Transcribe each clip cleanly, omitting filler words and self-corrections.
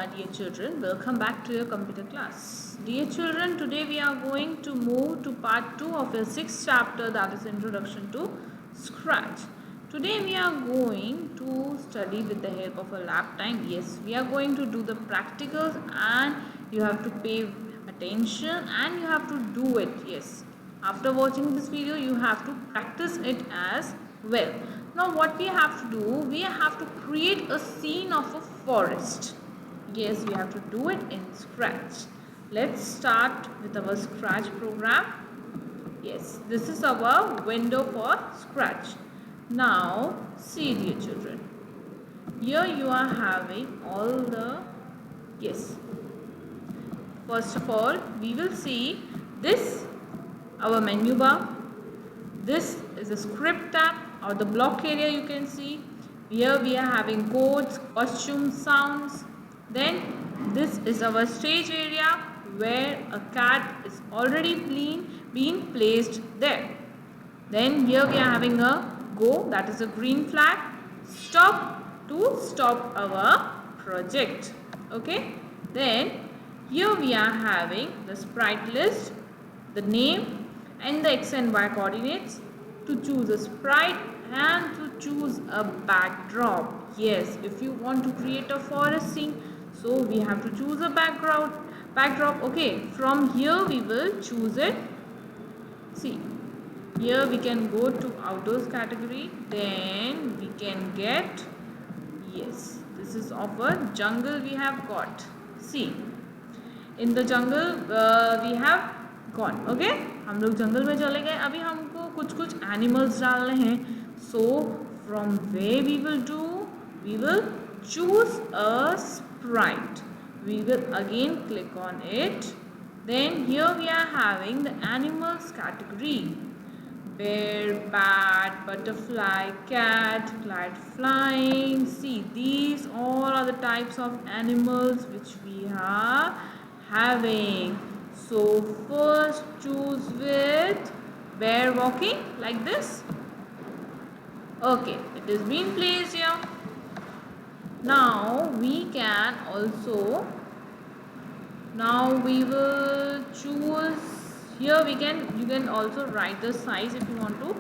my dear children, welcome back to your computer class. Dear children, today we are going to move to part 2 of your 6th chapter, that is Introduction to Scratch. Today we are going to study with the help of a lab time. Yes, we are going to do the practicals and you have to pay attention and you have to do it. Yes, after watching this video you have to practice it as well. Now what we have to do, we have to create a scene of a forest. Yes, we have to do it in Scratch. Let's start with our Scratch program. Yes, this is our window for Scratch. Now see, dear children, here you are having all the, yes, first of all we will see this, our menu bar. This is a script tab or the block area. You can see here we are having codes, costumes, sounds. Then this is our stage area where a cat is already being placed there. Then here we are having a go, that is a green flag, stop to stop our project. Okay, then here we are having the sprite list, the name and the x and y coordinates, to choose a sprite and to choose a backdrop. Yes, if you want to create a forest scene, so we have to choose a backdrop. Okay, from here we will choose it. See, here we can go to outdoors category, then we can get, yes, this is of a jungle we have got. See, in the jungle we have gone. Okay, हम लोग जंगल में चले गए. अभी हमको कुछ animals डालने हैं. So from way we will do, we will choose a sprite. We will again click on it. Then here we are having the animals category: bear, bat, butterfly, cat, kite flying. See, these all are the types of animals which we are having. So first choose with bear walking like this. Okay, it is being placed here. Now we can also, now we will choose here, you can also write the size if you want to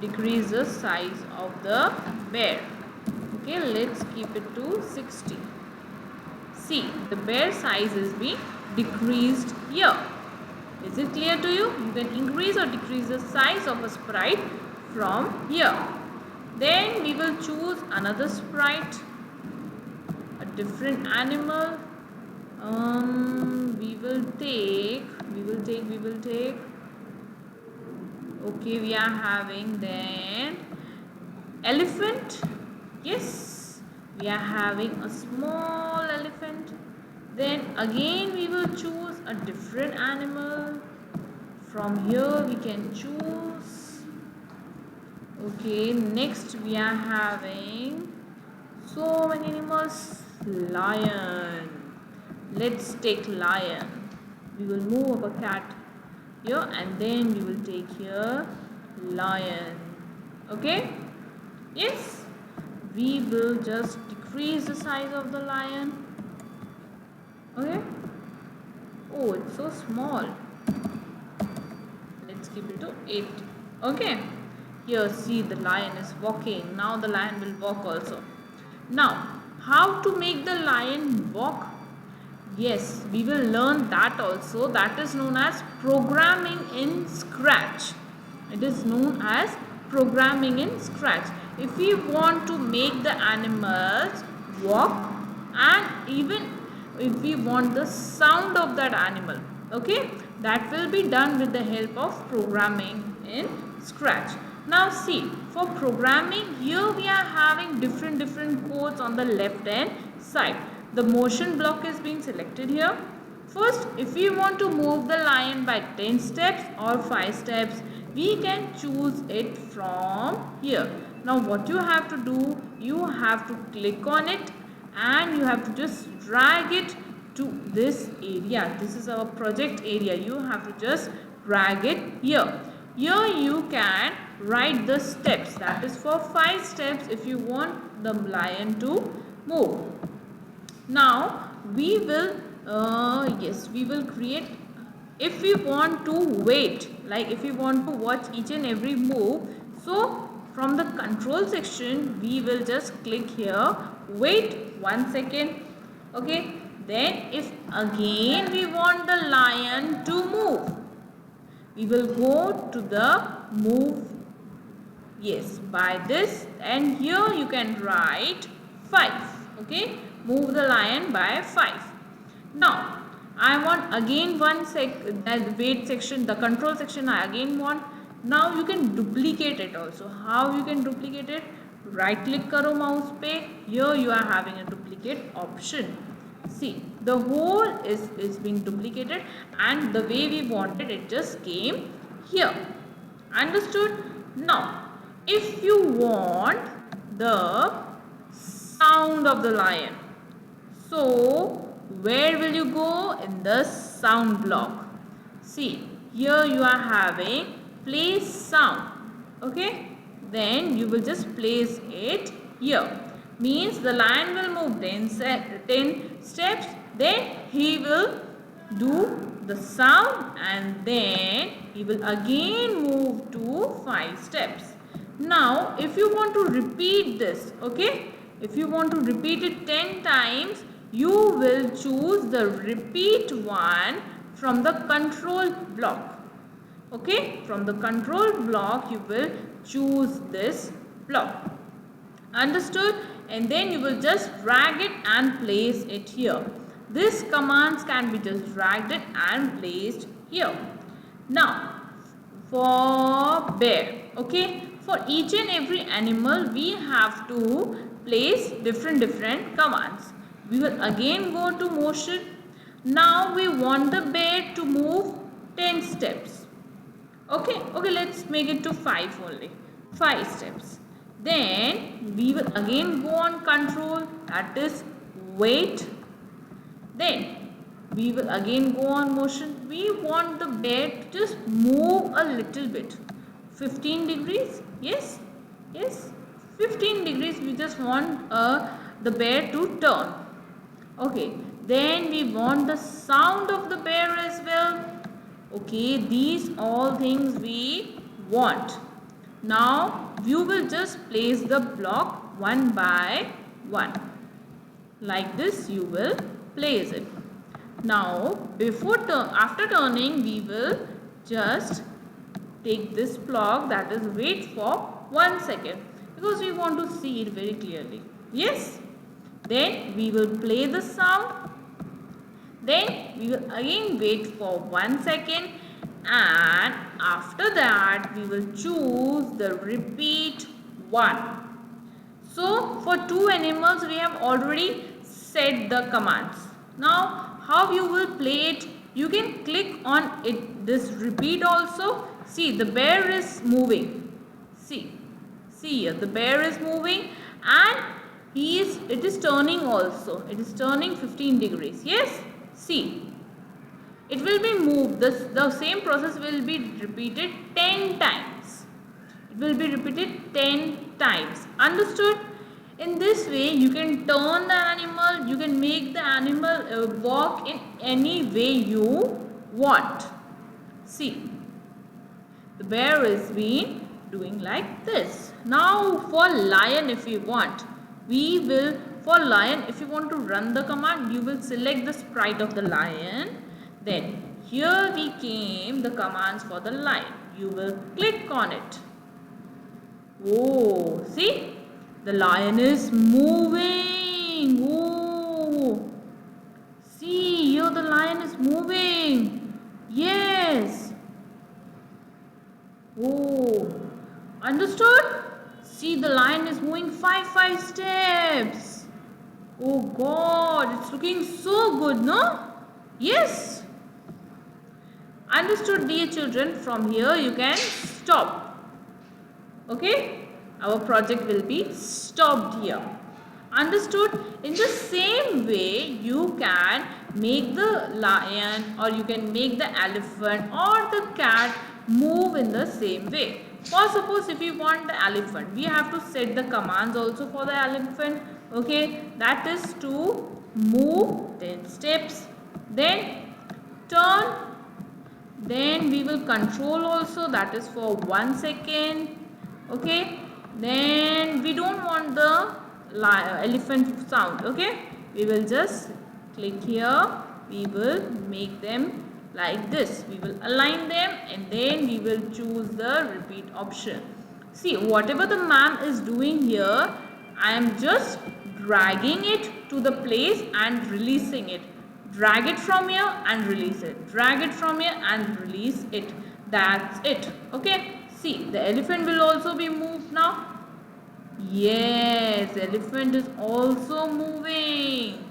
decrease the size of the bear. Okay, let's keep it to 60. See, the bear size is being decreased here. Is it clear to you? You can increase or decrease the size of a sprite from here. Then we will choose another sprite, a different animal. We will take. Okay, we are having then elephant. Yes, we are having a small elephant. Then again we will choose a different animal. From here we can choose. Okay, next we are having so many animals. Lion. Let's take lion. We will move up a cat here and then we will take here lion. Okay, yes, we will just decrease the size of the lion. Okay, oh, it's so small. Let's keep it to 8. Okay, here see, the lion is walking. Now the lion will walk also. Now how to make the lion walk? Yes, we will learn that also. That is known as programming in Scratch. It is known as programming in Scratch. If we want to make the animals walk, and even if we want the sound of that animal, okay, that will be done with the help of programming in Scratch. Now see, for programming, here we are having different codes on the left hand side. The motion block is being selected here. First, if we want to move the lion by 10 steps or 5 steps, we can choose it from here. Now what you have to do, you have to click on it and you have to just drag it to this area. This is our project area. You have to just drag it here. Here you can write the steps. That is for 5 steps if you want the lion to move. Now we will yes, we will create. If we want to wait, like if we want to watch each and every move, so from the control section we will just click here, wait 1 second. Okay, then if again we want the lion to move, we will go to the move, yes, by this, and here you can write 5. Okay, move the lion by 5. Now I want again that wait section, the control section I again want. Now you can duplicate it also. How you can duplicate it? Right click karo mouse pe, here you are having a duplicate option. See, the whole is being duplicated, and the way we wanted it just came here. Understood? Now if you want the sound of the lion, so where will you go? In the sound block. See, here you are having place sound. Okay, then you will just place it here. Means the lion will move 10 steps, then he will do the sound, and then he will again move to 5 steps. Now if you want to repeat this, okay, if you want to repeat it 10 times, you will choose the repeat one from the control block. Okay, from the control block you will choose this block. Understood? And then you will just drag it and place it here. This commands can be just dragged it and placed here. Now for bear, okay, for each and every animal we have to place different commands. We will again go to motion. Now we want the bear to move 10 steps. Okay, let's make it to 5 only. 5 steps. Then we will again go on control, that is wait. Then we will again go on motion. We want the bear to just move a little bit. 15 degrees. Yes. 15 degrees we just want the bear to turn. Okay. Then we want the sound of the bear as well. Okay. These all things we want. Now you will just place the block one by one. Like this you will place it. Now after turning we will just take this block, that is wait for 1 second, because we want to see it very clearly. Yes. Then we will play the sound. Then we will again wait for 1 second, and after that we will choose the repeat one. So for 2 animals we have already set the commands. Now how you will play it? You can click on it, this repeat also. See, the bear is moving. See here, the bear is moving, and it is turning also. It is turning 15 degrees. Yes. See, it will be moved. The same process will be repeated 10 times. It will be repeated 10 times. Understood? In this way, you can turn the animal. You can make the animal walk in any way you want. See, the bear is been doing like this. Now for lion, if you want, for lion, if you want to run the command, you will select the sprite of the lion. Then here we came the commands for the lion. You will click on it. Oh, see, the lion is moving. Oh, see, here the lion is moving. Yes. Oh, understood? See, the lion is moving 5 steps. Oh God, it's looking so good, no? Yes. Understood, dear children? From here you can stop. Okay? Our project will be stopped here. Understood? In the same way, you can make the lion, or you can make the elephant or the cat move in the same way. For suppose if you want the elephant, we have to set the commands also for the elephant. Okay, that is to move 10 steps, then turn, then we will control also, that is for 1 second. Okay, then we don't want the elephant sound. Okay, we will just click here, we will make them like this, we will align them, and then we will choose the repeat option. See, whatever the ma'am is doing here, I am just dragging it to the place and releasing it. Drag it from here and release it. Drag it from here and release it. That's it. Okay. See, the elephant will also be moved now. Yes, elephant is also moving.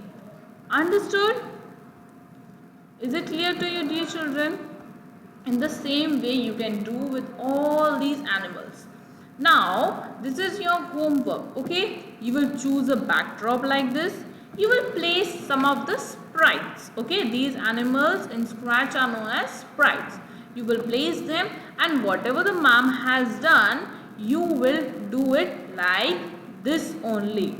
Understood? Is it clear to you, dear children? In the same way you can do with all these animals. Now, this is your homework. Okay. You will choose a backdrop like this. You will place some of the sprites. Okay, these animals in Scratch are known as sprites. You will place them, and whatever the ma'am has done, you will do it like this only.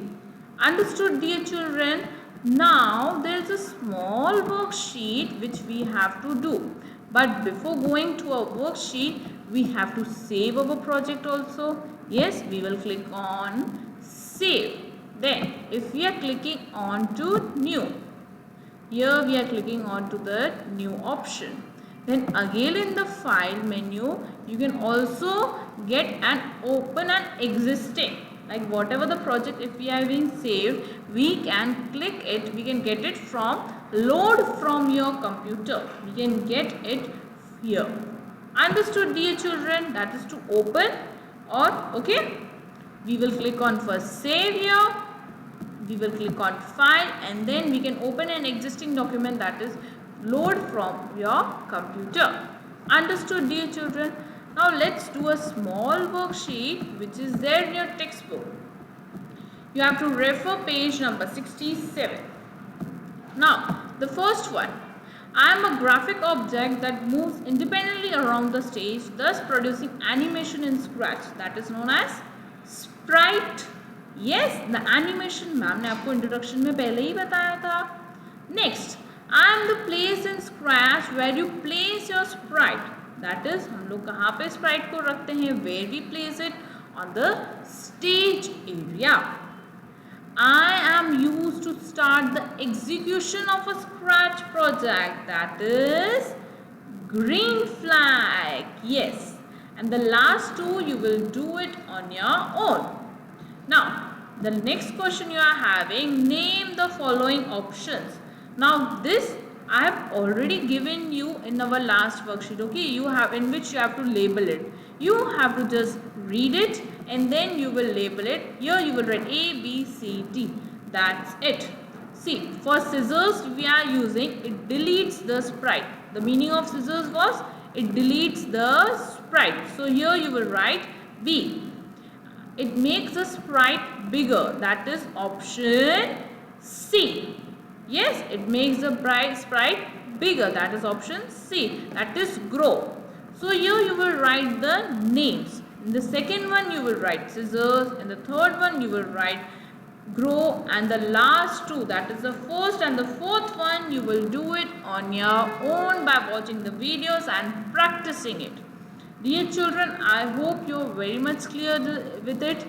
Understood, dear children? Now there is a small worksheet which we have to do. But before going to our worksheet, we have to save our project also. Yes, we will click on save. Then if we are clicking on to new, here we are clicking on to the new option. Then again in the file menu, you can also get an open and existing. Like whatever the project, if we are being saved, we can click it, we can get it from load from your computer. We can get it here. Understood, dear children? That is to open, or okay. We will click on first save here. We will click on file, and then we can open an existing document, that is load from your computer. Understood, dear children? Now let's do a small worksheet which is there in your textbook. You have to refer page number 67. Now the first one, I am a graphic object that moves independently around the stage, thus producing animation in Scratch, that is known as sprite. Yes, the animation ma'am ने आपको introduction में पहले ही बताया था. Next, I am the place in Scratch where you place your sprite. That is, हम लोग कहाँ पे sprite को रखते हैं? Where we place it? On the stage area. I am used to start the execution of a Scratch project. That is green flag. Yes, and the last two you will do it on your own. Now, the next question you are having, name the following options. Now, this I have already given you in our last worksheet, okay, you have, in which you have to label it. You have to just read it and then you will label it. Here you will write A, B, C, D. That's it. See, for scissors we are using, it deletes the sprite. The meaning of scissors was, it deletes the sprite. So, here you will write B. It makes the sprite bigger, that is option C. Yes, it makes the sprite bigger, that is option C. That is grow. So here you will write the names. In the second one you will write scissors. In the third one you will write grow. And the last two, that is the first and the fourth one, you will do it on your own by watching the videos and practicing it. Dear children, I hope you are very much clear with it.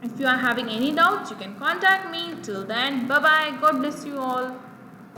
If you are having any doubts, you can contact me. Till then, bye-bye. God bless you all.